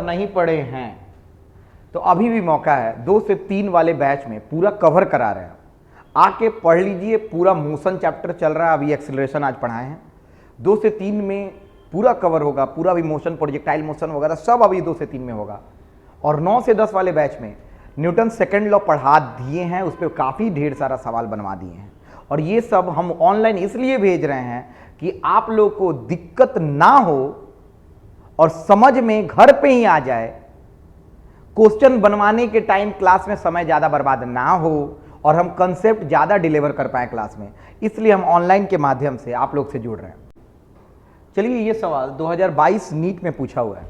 नहीं पढ़े हैं तो अभी भी मौका है, 2 से 3 वाले बैच में पूरा कवर करा रहे हैं, आके पढ़ लीजिए। पूरा मोशन चैप्टर चल रहा है, अभी एक्सेलरेशन आज पढ़ाए हैं, 2 से 3 में पूरा कवर होगा, पूरा भी मोशन, प्रोजेक्टाइल मोशन वगैरह सब अभी 2 से 3 में होगा। और 9 से 10 वाले बैच में न्यूटन सेकंड लॉ पढ़ा दिए हैं, उस पर काफ़ी ढेर सारा सवाल बनवा दिए हैं। और ये सब हम ऑनलाइन इसलिए भेज रहे हैं कि आप लोग को दिक्कत ना हो और समझ में घर पे ही आ जाए, क्वेश्चन बनवाने के टाइम क्लास में समय ज़्यादा बर्बाद ना हो और हम कंसेप्ट ज़्यादा डिलीवर कर पाए क्लास में, इसलिए हम ऑनलाइन के माध्यम से आप लोग से जुड़ रहे हैं। चलिए, ये सवाल 2022 नीट में पूछा हुआ है,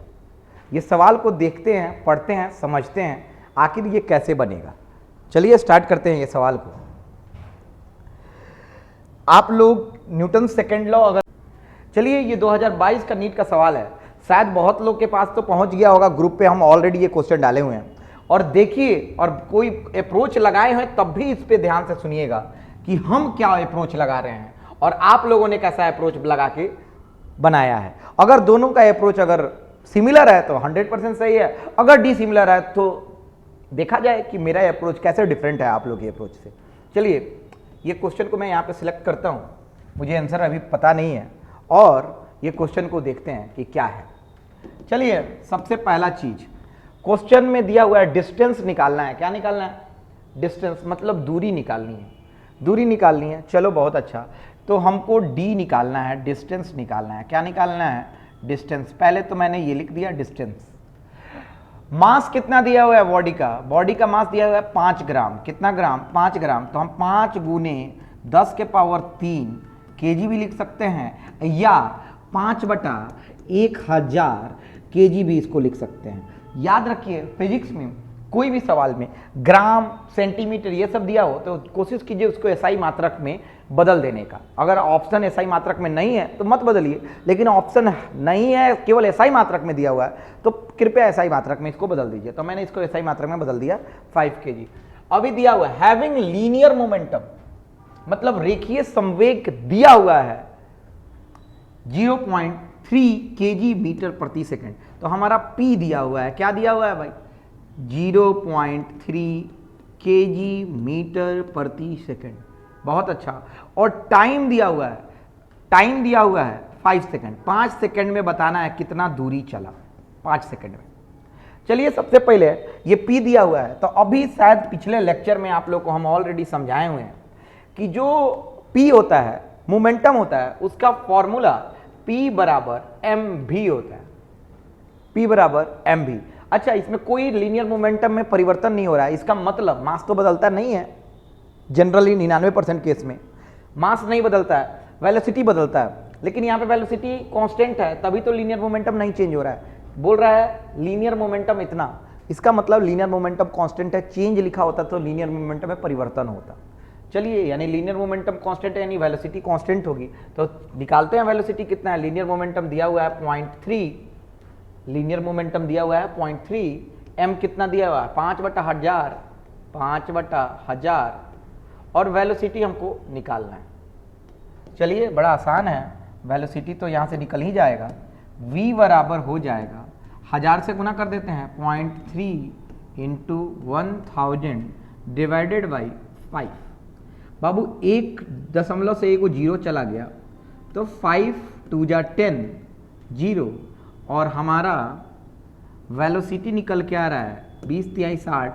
ये सवाल को देखते हैं, पढ़ते हैं, समझते हैं आखिर ये कैसे बनेगा। चलिए स्टार्ट करते हैं ये सवाल को। आप लोग न्यूटन सेकंड लॉ अगर, चलिए ये 2022 का नीट का सवाल है, शायद बहुत लोग के पास तो पहुंच गया होगा, ग्रुप पे हम ऑलरेडी ये क्वेश्चन डाले हुए हैं। और देखिए, और कोई अप्रोच लगाए हैं तब भी इस पे ध्यान से सुनिएगा कि हम क्या अप्रोच लगा रहे हैं और आप लोगों ने कैसा अप्रोच लगा के बनाया है। अगर दोनों का अप्रोच अगर सिमिलर है तो 100% सही है, अगर डिसिमिलर है तो देखा जाए कि मेरा अप्रोच कैसे डिफरेंट है आप लोग के अप्रोच से। चलिए, ये क्वेश्चन को मैं यहाँ पे सिलेक्ट करता हूँ, मुझे आंसर अभी पता नहीं है, और ये क्वेश्चन को देखते हैं कि क्या है। चलिए, सबसे पहला चीज क्वेश्चन में दिया हुआ है, डिस्टेंस निकालना है। क्या निकालना है? डिस्टेंस, मतलब दूरी निकालनी है, दूरी निकालनी है। चलो बहुत अच्छा, तो हमको डी निकालना है, डिस्टेंस निकालना है। क्या निकालना है? डिस्टेंस। पहले तो मैंने ये लिख दिया डिस्टेंस। मास कितना दिया हुआ है बॉडी का? बॉडी का मास दिया हुआ है 5 ग्राम। कितना ग्राम? 5 ग्राम। तो हम 5 गुने 10 के पावर 3 केजी भी लिख सकते हैं, या 5/1000 केजी भी इसको लिख सकते हैं। याद रखिए, फिजिक्स में कोई भी सवाल में ग्राम, सेंटीमीटर ये सब दिया हो तो कोशिश कीजिए उसको एसआई मात्रक में बदल देने का। अगर ऑप्शन एसआई मात्रक में नहीं है तो मत बदलिए, लेकिन ऑप्शन नहीं है, केवल एसआई मात्रक में दिया हुआ है, तो कृपया एसआई मात्रक में इसको बदल दीजिए। तो मैंने इसको एसआई मात्रक में बदल दिया 5 केजी। अभी दिया हुआ है हैविंग लीनियर मोमेंटम, मतलब रेखीय संवेग दिया हुआ है 0.3 केजी मीटर प्रति सेकंड। तो हमारा P दिया हुआ है, क्या दिया हुआ है भाई? 0.3 केजी मीटर प्रति सेकंड। बहुत अच्छा। और टाइम दिया हुआ है, टाइम दिया हुआ है 5 सेकंड। 5 सेकंड में बताना है कितना दूरी चला, 5 सेकंड में। चलिए, सबसे पहले ये P दिया हुआ है, तो अभी शायद पिछले लेक्चर में आप लोग को हम ऑलरेडी समझाए हुए हैं कि जो P होता है, मोमेंटम होता है, उसका फॉर्मूला P बराबर mv होता है। P बराबर mv। अच्छा, इसमें कोई लीनियर मोमेंटम में परिवर्तन नहीं हो रहा है, इसका मतलब मास तो बदलता नहीं है। जनरली 99% केस में मास नहीं बदलता है, वेलोसिटी बदलता है, लेकिन यहाँ पे वेलोसिटी कांस्टेंट है, तभी तो लीनियर मोमेंटम नहीं चेंज हो रहा है। बोल रहा है लीनियर मोमेंटम इतना, इसका मतलब लीनियर मोमेंटम कांस्टेंट है। चेंज लिखा होता तो लीनियर मोमेंटम में परिवर्तन होता। चलिए, यानी लीनियर मोमेंटम कांस्टेंट है, यानी वेलोसिटी कांस्टेंट होगी। तो निकालते हैं वेलोसिटी कितना है। लीनियर मोमेंटम दिया हुआ है 0.3, लीनियर मोमेंटम दिया हुआ है 0.3, m कितना दिया हुआ है? 5/1000, 5/1000, और वेलोसिटी हमको निकालना है। चलिए, बड़ा आसान है, वेलोसिटी तो यहाँ से निकल ही जाएगा। v बराबर हो जाएगा, 1000 से गुना कर देते हैं, 0.3 × 1000 डिवाइडेड बाई 5। बाबू 1 दशमलव से एक 0 चला गया, तो 5 2 जा 10, 0, और हमारा वेलोसिटी निकल के आ रहा है 20 × 60,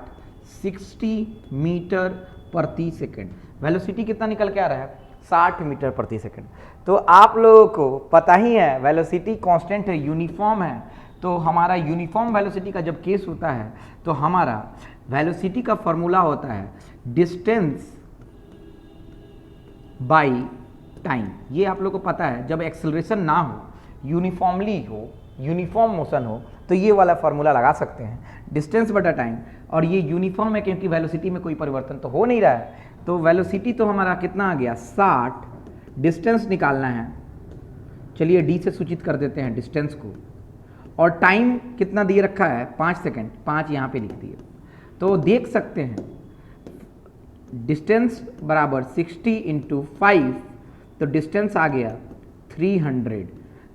60 मीटर प्रति सेकंड। वेलोसिटी कितना निकल के आ रहा है? 60 मीटर प्रति सेकंड। तो आप लोगों को पता ही है वेलोसिटी कांस्टेंट है, यूनिफॉर्म है। तो हमारा यूनिफॉर्म वेलोसिटी का जब केस होता है तो हमारा वेलोसिटी का फॉर्मूला होता है डिस्टेंस बाई टाइम। ये आप लोग को पता है, जब एक्सेलरेशन ना हो, यूनिफॉर्मली हो, यूनिफॉर्म मोशन हो, तो ये वाला फॉर्मूला लगा सकते हैं, डिस्टेंस बटा टाइम। और ये यूनिफॉर्म है क्योंकि वेलोसिटी में कोई परिवर्तन तो हो नहीं रहा है। तो वेलोसिटी तो हमारा कितना आ गया? 60। डिस्टेंस निकालना है, चलिए डी से सूचित कर देते हैं डिस्टेंस को। और टाइम कितना दिए रखा है? 5 सेकंड, 5 यहाँ पे लिख दिए। तो देख सकते हैं डिस्टेंस बराबर 60 × 5, तो डिस्टेंस आ गया 300।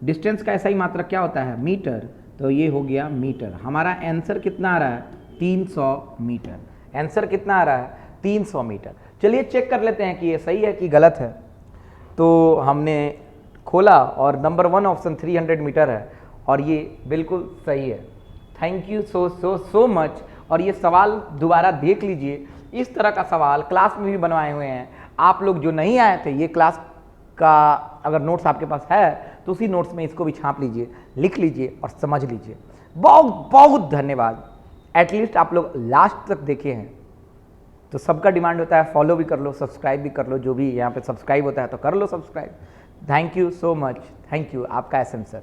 डिस्टेंस का ऐसा ही मात्रक क्या होता है? मीटर। तो ये हो गया मीटर। हमारा आंसर कितना आ रहा है? 300 मीटर। आंसर कितना आ रहा है? 300 मीटर। चलिए चेक कर लेते हैं कि ये सही है कि गलत है। तो हमने खोला और नंबर 1 ऑप्शन 300 मीटर है और ये बिल्कुल सही है। Thank you so much. और ये सवाल दोबारा देख लीजिए, इस तरह का सवाल क्लास में भी बनवाए हुए हैं। आप लोग जो नहीं आए थे, ये क्लास का अगर नोट्स आपके पास है तो उसी नोट्स में इसको भी छाप लीजिए, लिख लीजिए और समझ लीजिए। बहुत बहुत धन्यवाद। एटलीस्ट आप लोग लास्ट तक देखे हैं। तो सबका डिमांड होता है फॉलो भी कर लो, सब्सक्राइब भी कर लो, जो भी यहाँ पे सब्सक्राइब होता है तो कर लो subscribe. Thank you so much. Thank you आपका एसएम सर।